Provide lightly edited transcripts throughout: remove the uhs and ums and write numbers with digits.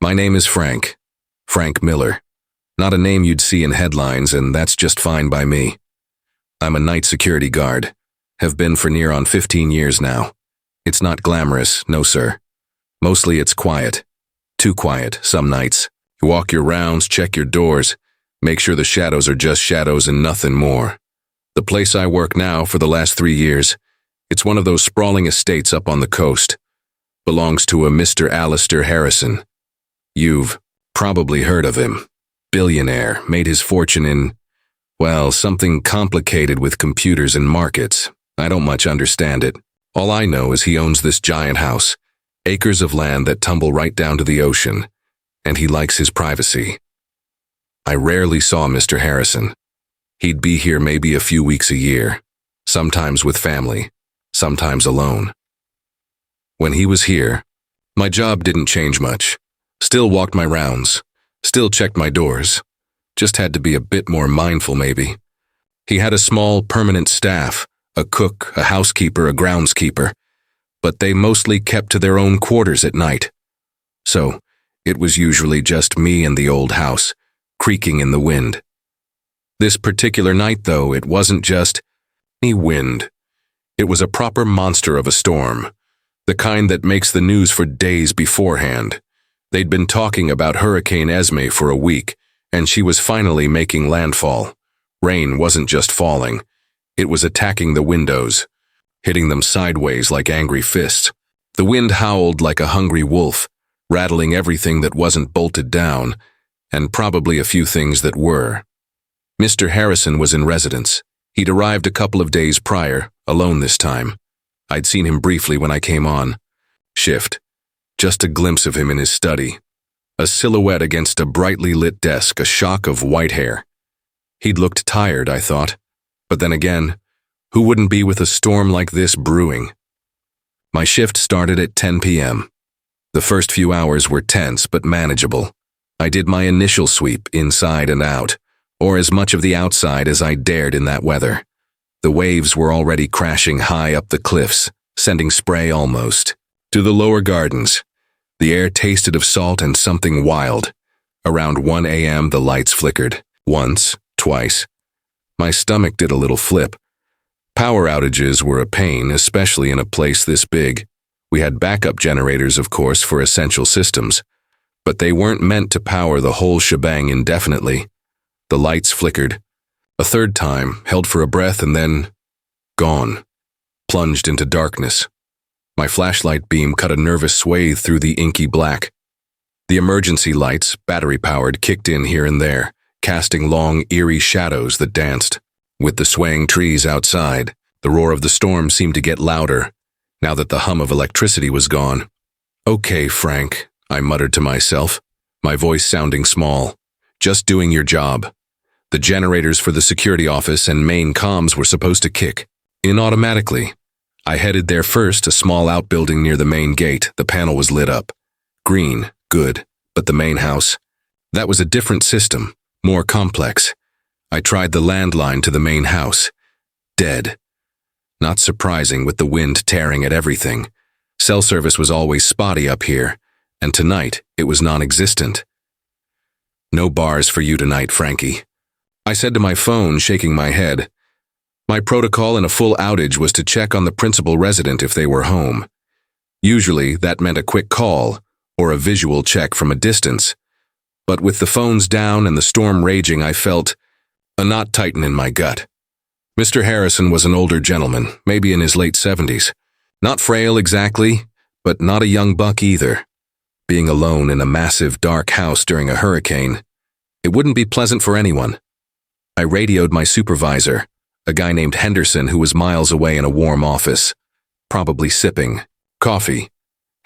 My name is Frank. Frank Miller. Not a name you'd see in headlines, and that's just fine by me. I'm a night security guard. Have been for near on 15 years now. It's not glamorous, no sir. Mostly it's quiet. Too quiet, some nights. You walk your rounds, check your doors, make sure the shadows are just shadows and nothing more. The place I work now for the last 3 years, it's one of those sprawling estates up on the coast. Belongs to a Mr. Alistair Harrison. You've probably heard of him. Billionaire, made his fortune in, well, something complicated with computers and markets. I don't much understand it. All I know is he owns this giant house, acres of land that tumble right down to the ocean, and he likes his privacy. I rarely saw Mr. Harrison. He'd be here maybe a few weeks a year, sometimes with family, sometimes alone. When he was here, my job didn't change much. Still walked my rounds, still checked my doors. Just had to be a bit more mindful, maybe. He had a small, permanent staff, a cook, a housekeeper, a groundskeeper, but they mostly kept to their own quarters at night. So, it was usually just me and the old house, creaking in the wind. This particular night, though, it wasn't just any wind. It was a proper monster of a storm, the kind that makes the news for days beforehand. They'd been talking about Hurricane Esme for a week, and she was finally making landfall. Rain wasn't just falling. It was attacking the windows, hitting them sideways like angry fists. The wind howled like a hungry wolf, rattling everything that wasn't bolted down, and probably a few things that were. Mr. Harrison was in residence. He'd arrived a couple of days prior, alone this time. I'd seen him briefly when I came on. Shift. Just a glimpse of him in his study. A silhouette against a brightly lit desk, a shock of white hair. He'd looked tired, I thought. But then again, who wouldn't be with a storm like this brewing? My shift started at 10 p.m. The first few hours were tense but manageable. I did my initial sweep inside and out, or as much of the outside as I dared in that weather. The waves were already crashing high up the cliffs, sending spray almost to the lower gardens. The air tasted of salt and something wild. Around 1 a.m. the lights flickered. Once, twice. My stomach did a little flip. Power outages were a pain, especially in a place this big. We had backup generators, of course, for essential systems, but they weren't meant to power the whole shebang indefinitely. The lights flickered. A third time, held for a breath, and then gone. Plunged into darkness. My flashlight beam cut a nervous swathe through the inky black. The emergency lights, battery-powered, kicked in here and there, casting long, eerie shadows that danced. With the swaying trees outside, the roar of the storm seemed to get louder, now that the hum of electricity was gone. "Okay, Frank," I muttered to myself, my voice sounding small. "Just doing your job." The generators for the security office and main comms were supposed to kick in automatically. I headed there first, a small outbuilding near the main gate. The panel was lit up. Green, good, but the main house, that was a different system, more complex. I tried the landline to the main house. Dead. Not surprising with the wind tearing at everything. Cell service was always spotty up here, and tonight it was non-existent. "No bars for you tonight, Frankie," I said to my phone, shaking my head. My protocol in a full outage was to check on the principal resident if they were home. Usually, that meant a quick call, or a visual check from a distance. But with the phones down and the storm raging, I felt a knot tighten in my gut. Mr. Harrison was an older gentleman, maybe in his late 70s. Not frail exactly, but not a young buck either. Being alone in a massive, dark house during a hurricane, it wouldn't be pleasant for anyone. I radioed my supervisor, a guy named Henderson who was miles away in a warm office, probably sipping coffee.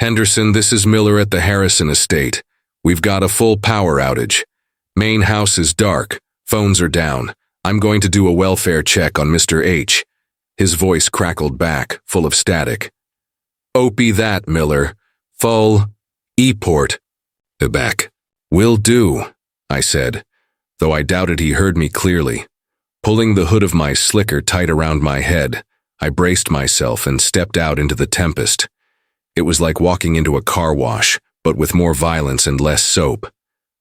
"Henderson, this is Miller at the Harrison estate. We've got a full power outage. Main house is dark, phones are down. I'm going to do a welfare check on Mr. H." His voice crackled back, full of static. "Opie that, Miller. Full E-port." "Back." "Will do," I said, though I doubted he heard me clearly. Pulling the hood of my slicker tight around my head, I braced myself and stepped out into the tempest. It was like walking into a car wash, but with more violence and less soap.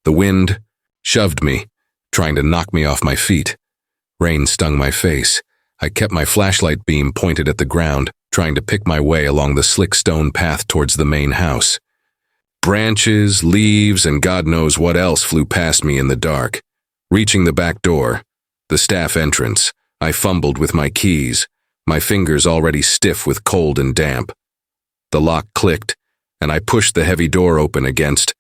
The wind shoved me, trying to knock me off my feet. Rain stung my face. I kept my flashlight beam pointed at the ground, trying to pick my way along the slick stone path towards the main house. Branches, leaves, and God knows what else flew past me in the dark. Reaching the back door, the staff entrance, I fumbled with my keys, my fingers already stiff with cold and damp. The lock clicked, and I pushed the heavy door open against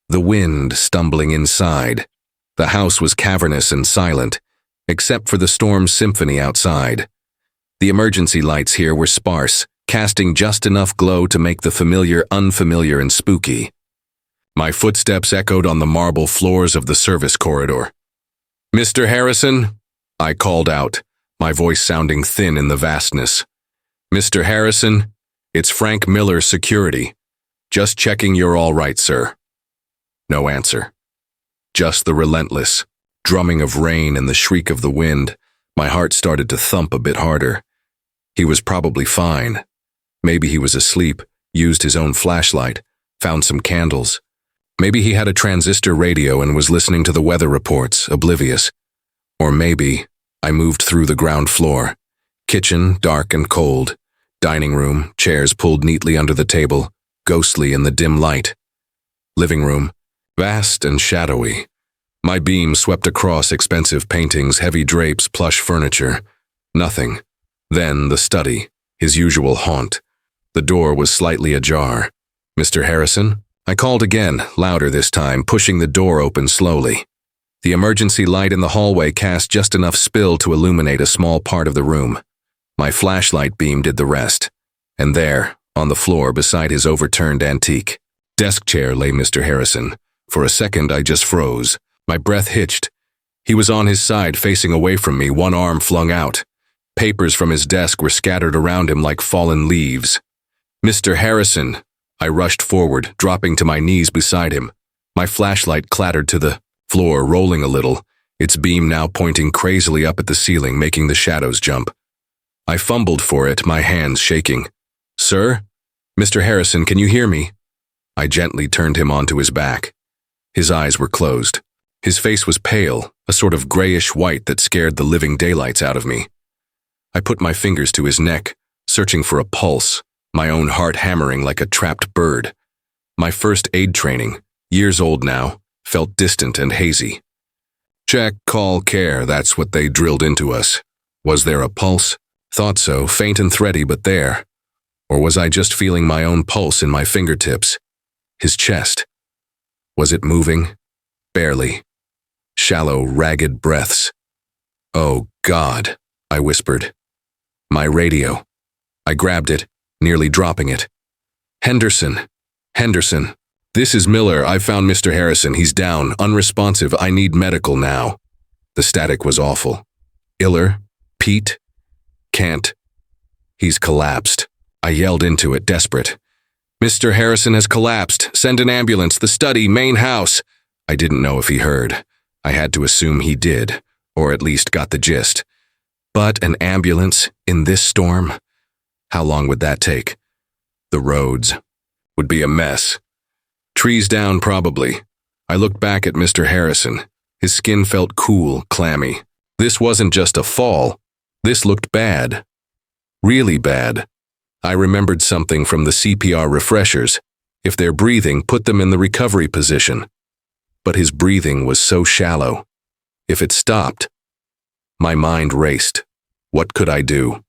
the wind stumbling inside. The house was cavernous and silent, except for the storm's symphony outside. The emergency lights here were sparse, casting just enough glow to make the familiar unfamiliar and spooky. My footsteps echoed on the marble floors of the service corridor. "Mr. Harrison?" I called out, my voice sounding thin in the vastness. "Mr. Harrison, it's Frank Miller, security. Just checking you're all right, sir." No answer. Just the relentless drumming of rain and the shriek of the wind. My heart started to thump a bit harder. He was probably fine. Maybe he was asleep, used his own flashlight, found some candles. Maybe he had a transistor radio and was listening to the weather reports, oblivious. Or maybe I moved through the ground floor. Kitchen, dark and cold. Dining room, chairs pulled neatly under the table, ghostly in the dim light. Living room, vast and shadowy. My beam swept across expensive paintings, heavy drapes, plush furniture. Nothing. Then the study, his usual haunt. The door was slightly ajar. "Mr. Harrison?" I called again, louder this time, pushing the door open slowly. The emergency light in the hallway cast just enough spill to illuminate a small part of the room. My flashlight beam did the rest. And there, on the floor beside his overturned antique desk chair, lay Mr. Harrison. For a second, I just froze. My breath hitched. He was on his side, facing away from me, one arm flung out. Papers from his desk were scattered around him like fallen leaves. "Mr. Harrison!" I rushed forward, dropping to my knees beside him. My flashlight clattered to the floor, rolling a little, its beam now pointing crazily up at the ceiling, making the shadows jump. I fumbled for it, my hands shaking. "Sir? Mr. Harrison, can you hear me?" I gently turned him onto his back. His eyes were closed. His face was pale, a sort of grayish white that scared the living daylights out of me. I put my fingers to his neck, searching for a pulse, my own heart hammering like a trapped bird. My first aid training, years old now, felt distant and hazy. "Check, call, care," that's what they drilled into us. Was there a pulse? Thought so, faint and thready, but there. Or was I just feeling my own pulse in my fingertips? His chest. Was it moving? Barely. Shallow, ragged breaths. "Oh, God," I whispered. My radio. I grabbed it, nearly dropping it. "Henderson. Henderson. This is Miller. I found Mr. Harrison. He's down, unresponsive. I need medical now." The static was awful. "Iller? Pete? Can't. He's collapsed." I yelled into it, desperate. "Mr. Harrison has collapsed. Send an ambulance. The study, main house." I didn't know if he heard. I had to assume he did, or at least got the gist. But an ambulance in this storm? How long would that take? The roads would be a mess. Trees down, probably. I looked back at Mr. Harrison. His skin felt cool, clammy. This wasn't just a fall. This looked bad. Really bad. I remembered something from the CPR refreshers. If they're breathing, put them in the recovery position. But his breathing was so shallow. If it stopped, my mind raced. What could I do?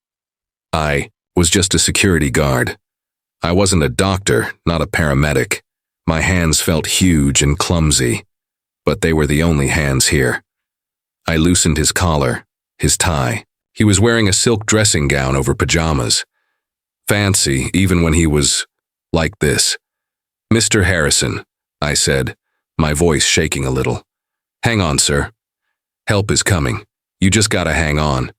I was just a security guard. I wasn't a doctor, not a paramedic. My hands felt huge and clumsy, but they were the only hands here. I loosened his collar, his tie. He was wearing a silk dressing gown over pajamas. Fancy, even when he was like this. "Mr. Harrison," I said, my voice shaking a little. "Hang on, sir. Help is coming. You just gotta hang on."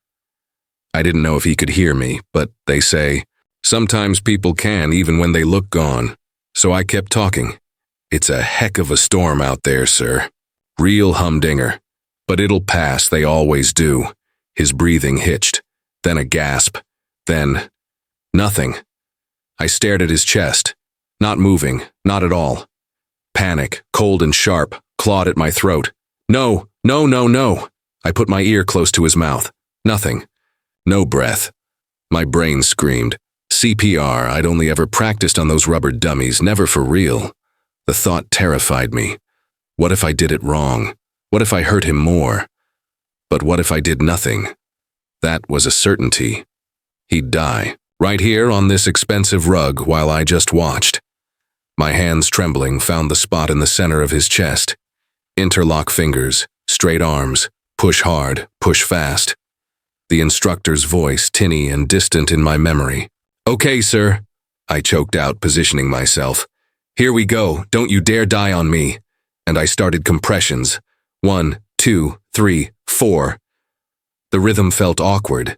I didn't know if he could hear me, but they say, sometimes people can even when they look gone. So I kept talking. "It's a heck of a storm out there, sir. Real humdinger. But it'll pass, they always do." His breathing hitched, then a gasp, then nothing. I stared at his chest, not moving, not at all. Panic, cold and sharp, clawed at my throat. No, no, no, no. I put my ear close to his mouth. Nothing. No breath. My brain screamed. CPR, I'd only ever practiced on those rubber dummies, never for real. The thought terrified me. What if I did it wrong? What if I hurt him more? But what if I did nothing? That was a certainty. He'd die, right here on this expensive rug while I just watched. My hands trembling found the spot in the center of his chest. Interlock fingers, straight arms, push hard, push fast. The instructor's voice, tinny and distant in my memory. Okay, sir, I choked out, positioning myself. Here we go, don't you dare die on me. And I started compressions. 1, 2, 3, 4. The rhythm felt awkward.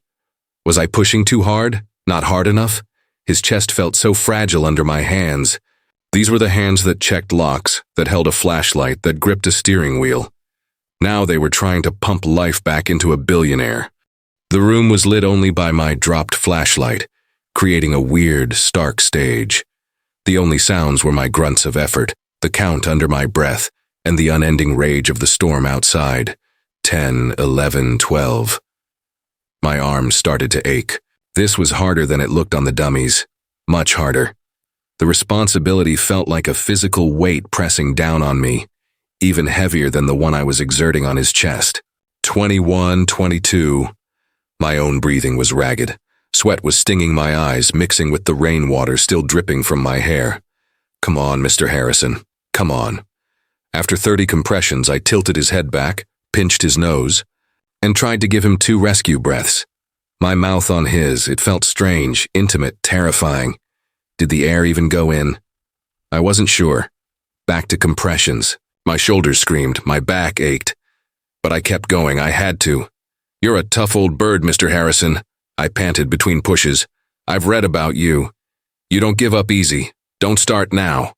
Was I pushing too hard? Not hard enough? His chest felt so fragile under my hands. These were the hands that checked locks, that held a flashlight, that gripped a steering wheel. Now they were trying to pump life back into a billionaire. The room was lit only by my dropped flashlight, creating a weird, stark stage. The only sounds were my grunts of effort, the count under my breath, and the unending rage of the storm outside. 10, 11, 12. My arms started to ache. This was harder than it looked on the dummies. Much harder. The responsibility felt like a physical weight pressing down on me, even heavier than the one I was exerting on his chest. 21, 22. My own breathing was ragged. Sweat was stinging my eyes, mixing with the rainwater still dripping from my hair. Come on, Mr. Harrison. Come on. After 30 compressions, I tilted his head back, pinched his nose, and tried to give him 2 rescue breaths. My mouth on his, it felt strange, intimate, terrifying. Did the air even go in? I wasn't sure. Back to compressions. My shoulders screamed, my back ached. But I kept going, I had to. You're a tough old bird, Mr. Harrison, I panted between pushes. I've read about you. You don't give up easy. Don't start now.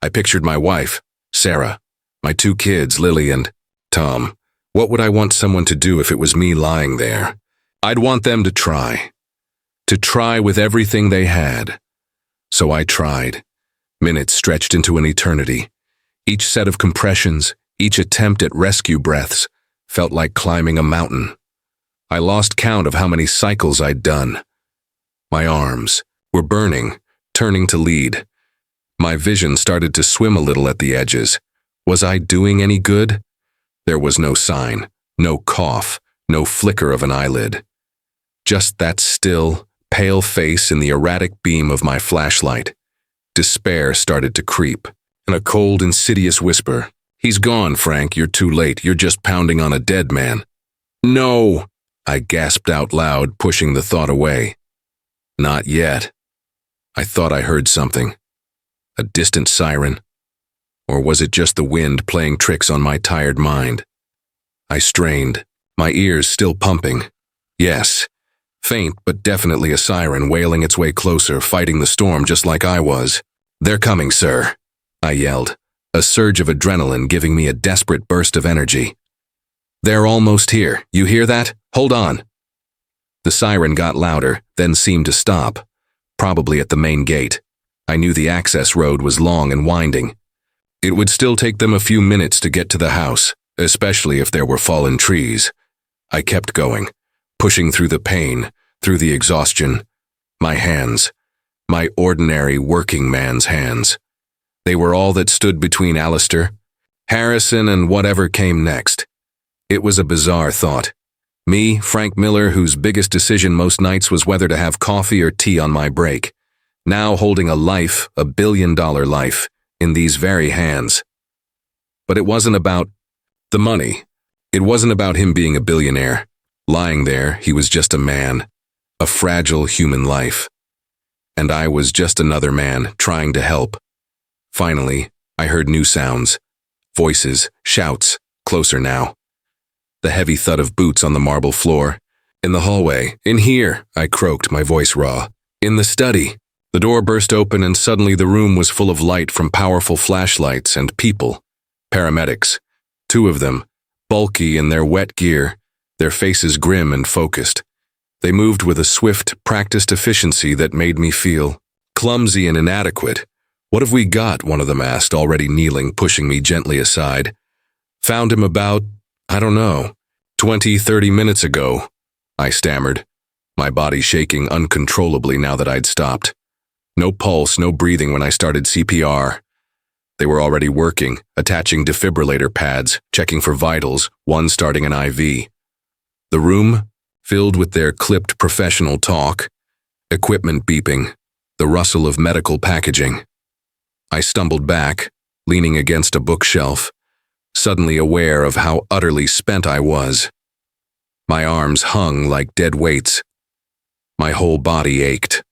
I pictured my wife, Sarah, my 2 kids, Lily and Tom. What would I want someone to do if it was me lying there? I'd want them to try. To try with everything they had. So I tried. Minutes stretched into an eternity. Each set of compressions, each attempt at rescue breaths, felt like climbing a mountain. I lost count of how many cycles I'd done. My arms were burning, turning to lead. My vision started to swim a little at the edges. Was I doing any good? There was no sign, no cough, no flicker of an eyelid. Just that still, pale face in the erratic beam of my flashlight. Despair started to creep, and a cold, insidious whisper. He's gone, Frank, you're too late, you're just pounding on a dead man. No! I gasped out loud, pushing the thought away. Not yet. I thought I heard something. A distant siren. Or was it just the wind playing tricks on my tired mind? I strained, my ears still pumping. Yes. Faint, but definitely a siren wailing its way closer, fighting the storm just like I was. They're coming, sir, I yelled, a surge of adrenaline giving me a desperate burst of energy. They're almost here. You hear that? Hold on. The siren got louder, then seemed to stop, probably at the main gate. I knew the access road was long and winding. It would still take them a few minutes to get to the house, especially if there were fallen trees. I kept going, pushing through the pain, through the exhaustion. My hands, my ordinary working man's hands. They were all that stood between Alistair, Harrison, and whatever came next. It was a bizarre thought. Me, Frank Miller, whose biggest decision most nights was whether to have coffee or tea on my break, now holding a life, $1 billion life, in these very hands. But it wasn't about the money. It wasn't about him being a billionaire. Lying there, he was just a man, a fragile human life. And I was just another man trying to help. Finally, I heard new sounds. Voices, shouts, closer now. The heavy thud of boots on the marble floor. In the hallway. In here, I croaked, my voice raw. In the study. The door burst open and suddenly the room was full of light from powerful flashlights and people. Paramedics. 2 of them, bulky in their wet gear, their faces grim and focused. They moved with a swift, practiced efficiency that made me feel clumsy and inadequate, "What have we got?" one of them asked, already kneeling, pushing me gently aside. "Found him about, I don't know, 20-30 minutes ago," I stammered, my body shaking uncontrollably now that I'd stopped. No pulse, no breathing when I started CPR. They were already working, attaching defibrillator pads, checking for vitals, one starting an IV. The room, filled with their clipped professional talk, equipment beeping, the rustle of medical packaging. I stumbled back, leaning against a bookshelf, suddenly aware of how utterly spent I was. My arms hung like dead weights. My whole body ached.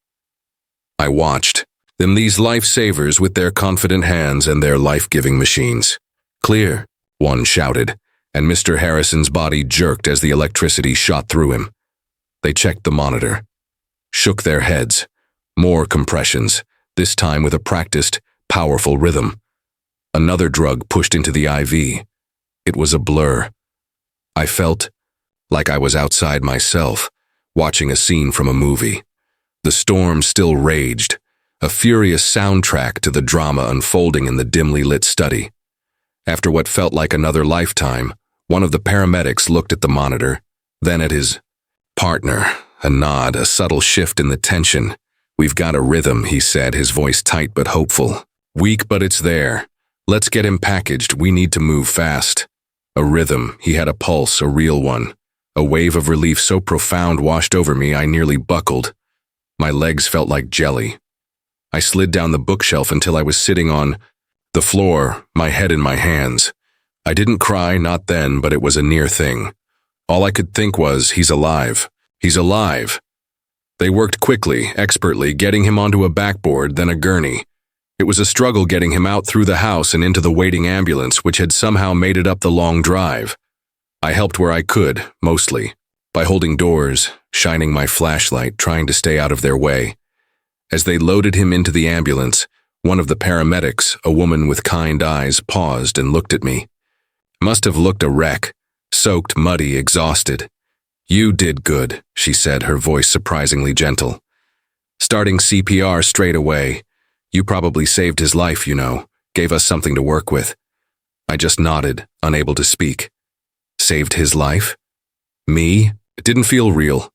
I watched. Then these lifesavers with their confident hands and their life-giving machines. "Clear," one shouted, and Mr. Harrison's body jerked as the electricity shot through him. They checked the monitor, shook their heads. More compressions, this time with a practiced, powerful rhythm. Another drug pushed into the IV. It was a blur. I felt like I was outside myself, watching a scene from a movie. The storm still raged, a furious soundtrack to the drama unfolding in the dimly lit study. After what felt like another lifetime, one of the paramedics looked at the monitor, then at his partner, a nod, a subtle shift in the tension. "We've got a rhythm," he said, his voice tight but hopeful. "Weak, but it's there. Let's get him packaged. We need to move fast." A rhythm. He had a pulse, a real one. A wave of relief so profound washed over me I nearly buckled. My legs felt like jelly. I slid down the bookshelf until I was sitting on the floor, my head in my hands. I didn't cry, not then, but it was a near thing. All I could think was, he's alive. He's alive. They worked quickly, expertly, getting him onto a backboard, then a gurney. It was a struggle getting him out through the house and into the waiting ambulance, which had somehow made it up the long drive. I helped where I could, mostly, by holding doors, shining my flashlight, trying to stay out of their way. As they loaded him into the ambulance, one of the paramedics, a woman with kind eyes, paused and looked at me. Must have looked a wreck, soaked, muddy, exhausted. "You did good," she said, her voice surprisingly gentle. "Starting CPR straight away. You probably saved his life, you know, gave us something to work with." I just nodded, unable to speak. Saved his life? Me? It didn't feel real.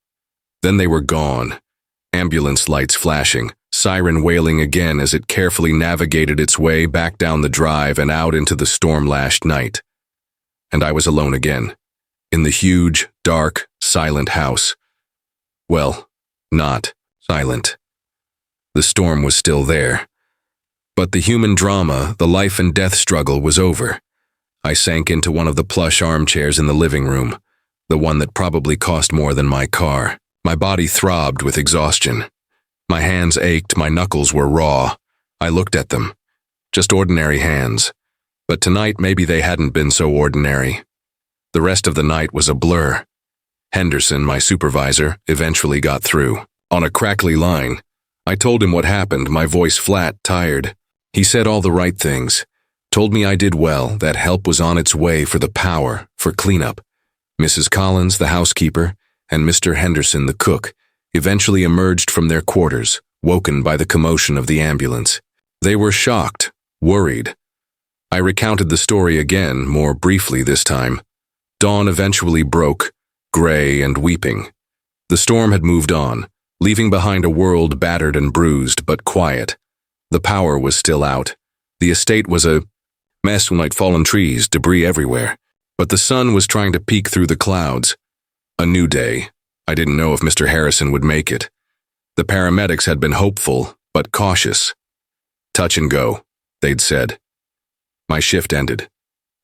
Then they were gone. Ambulance lights flashing, siren wailing again as it carefully navigated its way back down the drive and out into the storm-lashed night. And I was alone again, in the huge, dark, silent house. Well, not silent. The storm was still there. But the human drama, the life and death struggle was over. I sank into one of the plush armchairs in the living room, the one that probably cost more than my car. My body throbbed with exhaustion. My hands ached, my knuckles were raw. I looked at them. Just ordinary hands. But tonight maybe they hadn't been so ordinary. The rest of the night was a blur. Henderson, my supervisor, eventually got through. On a crackly line, I told him what happened, my voice flat, tired. He said all the right things. Told me I did well, that help was on its way for the power, for cleanup. Mrs. Collins, the housekeeper, and Mr. Henderson, the cook, eventually emerged from their quarters, woken by the commotion of the ambulance. They were shocked, worried. I recounted the story again, more briefly this time. Dawn eventually broke, gray and weeping. The storm had moved on, leaving behind a world battered and bruised, but quiet. The power was still out. The estate was a mess like fallen trees, debris everywhere. But the sun was trying to peek through the clouds. A new day. I didn't know if Mr. Harrison would make it. The paramedics had been hopeful, but cautious. Touch and go, they'd said. My shift ended.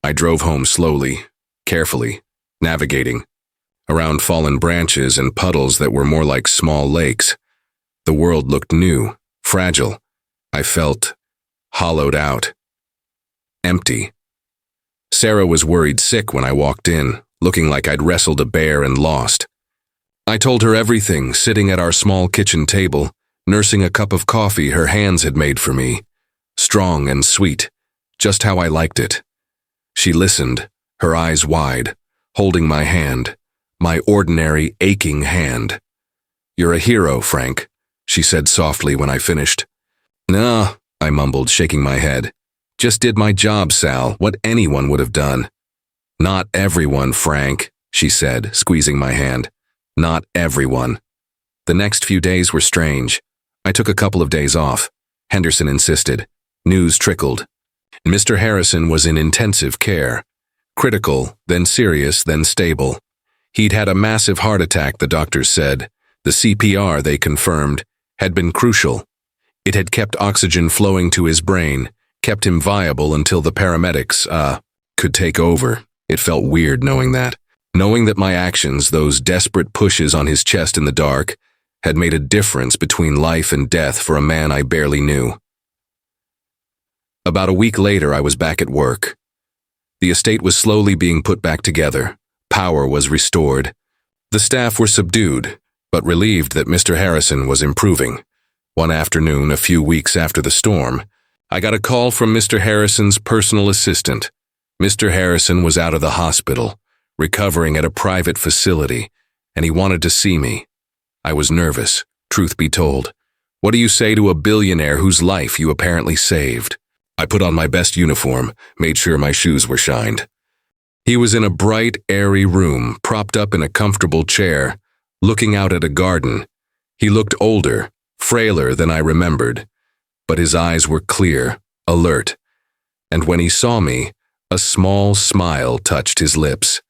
I drove home slowly, carefully, navigating, around fallen branches and puddles that were more like small lakes. The world looked new, fragile. I felt hollowed out. Empty. Sarah was worried sick when I walked in, looking like I'd wrestled a bear and lost. I told her everything, sitting at our small kitchen table, nursing a cup of coffee her hands had made for me. Strong and sweet, just how I liked it. She listened, her eyes wide, holding my hand, my ordinary, aching hand. "You're a hero, Frank," she said softly when I finished. "Nah, I mumbled, shaking my head. Just did my job, Sal, what anyone would have done. Not everyone, Frank, she said, squeezing my hand. Not everyone. The next few days were strange. I took a couple of days off. Henderson insisted. News trickled. Mr. Harrison was in intensive care. Critical, then serious, then stable. He'd had a massive heart attack, the doctors said. The CPR, they confirmed, had been crucial. It had kept oxygen flowing to his brain, kept him viable until the paramedics, could take over. It felt weird knowing that. Knowing that my actions, those desperate pushes on his chest in the dark, had made a difference between life and death for a man I barely knew. About a week later, I was back at work. The estate was slowly being put back together. Power was restored. The staff were subdued, but relieved that Mr. Harrison was improving. One afternoon, a few weeks after the storm, I got a call from Mr. Harrison's personal assistant. Mr. Harrison was out of the hospital, recovering at a private facility, and he wanted to see me. I was nervous, truth be told. What do you say to a billionaire whose life you apparently saved? I put on my best uniform, made sure my shoes were shined. He was in a bright, airy room, propped up in a comfortable chair, looking out at a garden. He looked older, frailer than I remembered, but his eyes were clear, alert, and when he saw me, a small smile touched his lips.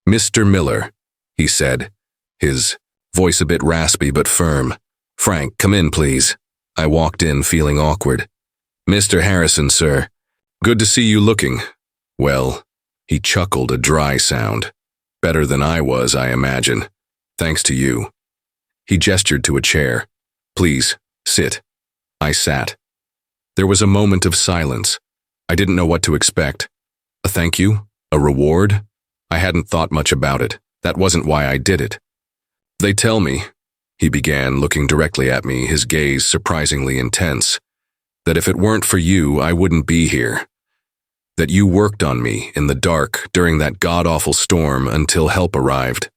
"Mr. Miller," he said, his voice a bit raspy but firm. "Frank, come in, please." I walked in, feeling awkward. "Mr. Harrison, sir. Good to see you looking well." He chuckled, a dry sound. "Better than I was, I imagine. Thanks to you." He gestured to a chair. "Please, sit." I sat. There was a moment of silence. I didn't know what to expect. A thank you? A reward? I hadn't thought much about it. That wasn't why I did it. "They tell me," he began, looking directly at me, his gaze surprisingly intense, "that if it weren't for you, I wouldn't be here. That you worked on me in the dark during that god-awful storm until help arrived."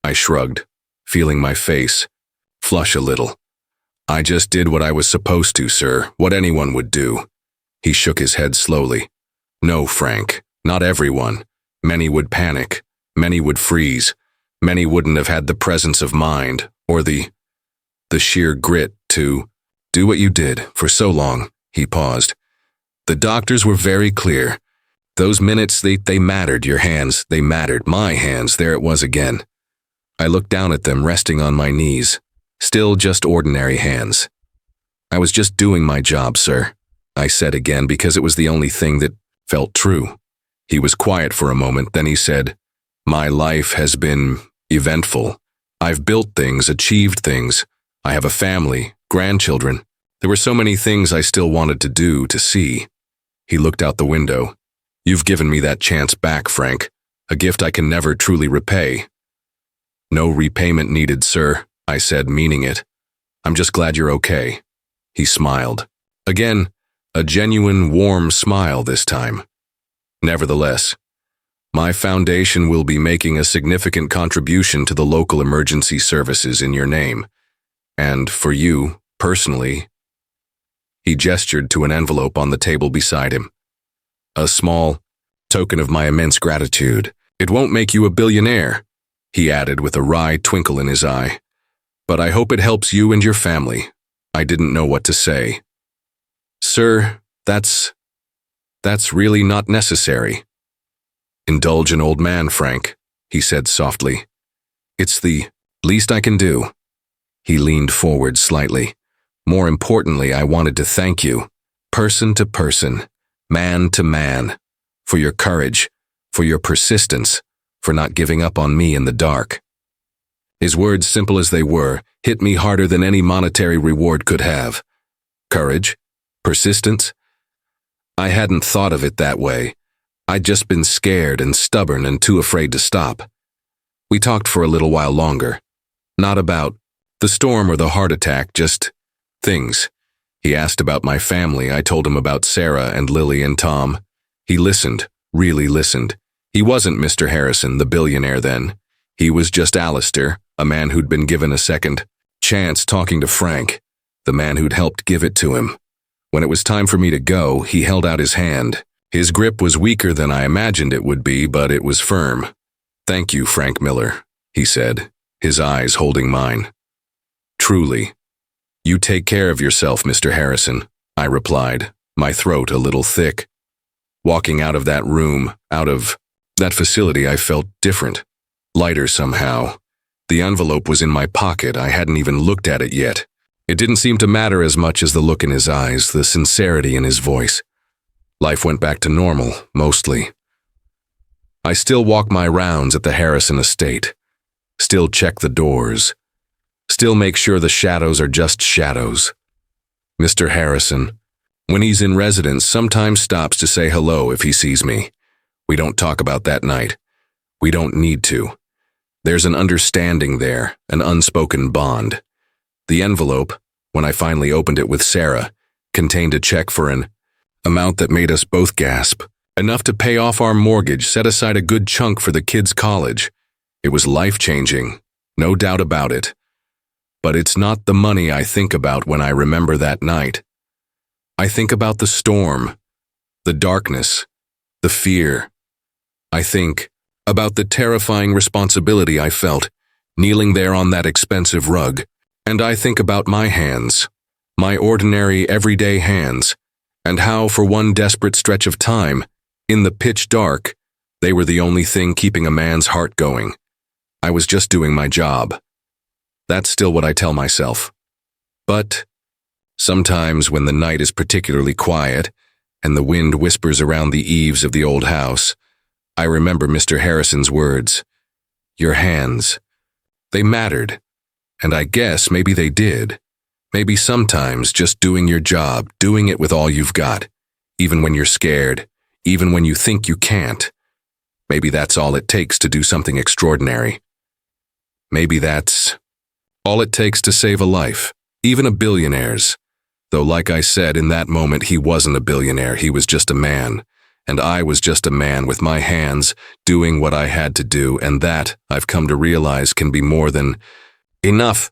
I shrugged, feeling my face flush a little. "I just did what I was supposed to, sir, what anyone would do." He shook his head slowly. "No, Frank, not everyone. Many would panic. Many would freeze. Many wouldn't have had the presence of mind or the sheer grit to do what you did for so long." He paused. "The doctors were very clear. Those minutes, they mattered. Your hands, they mattered. My hands, there it was again." I looked down at them, resting on my knees. Still just ordinary hands. "I was just doing my job, sir," I said again, because it was the only thing that felt true. He was quiet for a moment, then he said, "My life has been eventful. I've built things, achieved things. I have a family, grandchildren. There were so many things I still wanted to do, to see." He looked out the window. "You've given me that chance back, Frank. A gift I can never truly repay." "No repayment needed, sir," I said, meaning it. "I'm just glad you're okay." He smiled. Again, a genuine, warm smile this time. "Nevertheless, my foundation will be making a significant contribution to the local emergency services in your name. And for you, personally," he gestured to an envelope on the table beside him. "A small token of my immense gratitude. It won't make you a billionaire," he added with a wry twinkle in his eye. "But I hope it helps you and your family." I didn't know what to say. "Sir, that's really not necessary." "Indulge an old man, Frank," he said softly. "It's the least I can do." He leaned forward slightly. "More importantly, I wanted to thank you, person to person, man to man, for your courage, for your persistence, for not giving up on me in the dark." His words, simple as they were, hit me harder than any monetary reward could have. Courage? Persistence? I hadn't thought of it that way. I'd just been scared and stubborn and too afraid to stop. We talked for a little while longer. Not about the storm or the heart attack, just things. He asked about my family. I told him about Sarah and Lily and Tom. He listened, really listened. He wasn't Mr. Harrison, the billionaire then. He was just Alistair, a man who'd been given a second chance talking to Frank, the man who'd helped give it to him. When it was time for me to go, he held out his hand. His grip was weaker than I imagined it would be, but it was firm. "Thank you, Frank Miller," he said, his eyes holding mine. "Truly." "You take care of yourself, Mr. Harrison," I replied, my throat a little thick. Walking out of that room, out of that facility, I felt different, lighter somehow. The envelope was in my pocket. I hadn't even looked at it yet. It didn't seem to matter as much as the look in his eyes, the sincerity in his voice. Life went back to normal, mostly. I still walk my rounds at the Harrison estate, still check the doors, still make sure the shadows are just shadows. Mr. Harrison, when he's in residence, sometimes stops to say hello if he sees me. We don't talk about that night. We don't need to. There's an understanding there, an unspoken bond. The envelope, when I finally opened it with Sarah, contained a check for an amount that made us both gasp. Enough to pay off our mortgage, set aside a good chunk for the kids' college. It was life-changing, no doubt about it. But it's not the money I think about when I remember that night. I think about the storm, the darkness, the fear. I think about the terrifying responsibility I felt, kneeling there on that expensive rug. And I think about my hands, my ordinary, everyday hands, and how, for one desperate stretch of time, in the pitch dark, they were the only thing keeping a man's heart going. I was just doing my job. That's still what I tell myself. But sometimes when the night is particularly quiet and the wind whispers around the eaves of the old house, I remember Mr. Harrison's words. Your hands. They mattered. And I guess maybe they did. Maybe sometimes just doing your job, doing it with all you've got, even when you're scared, even when you think you can't. Maybe that's all it takes to do something extraordinary. Maybe that's all it takes to save a life, even a billionaire's. Though, like I said, in that moment he wasn't a billionaire, he was just a man. And I was just a man with my hands, doing what I had to do, and that, I've come to realize, can be more than enough.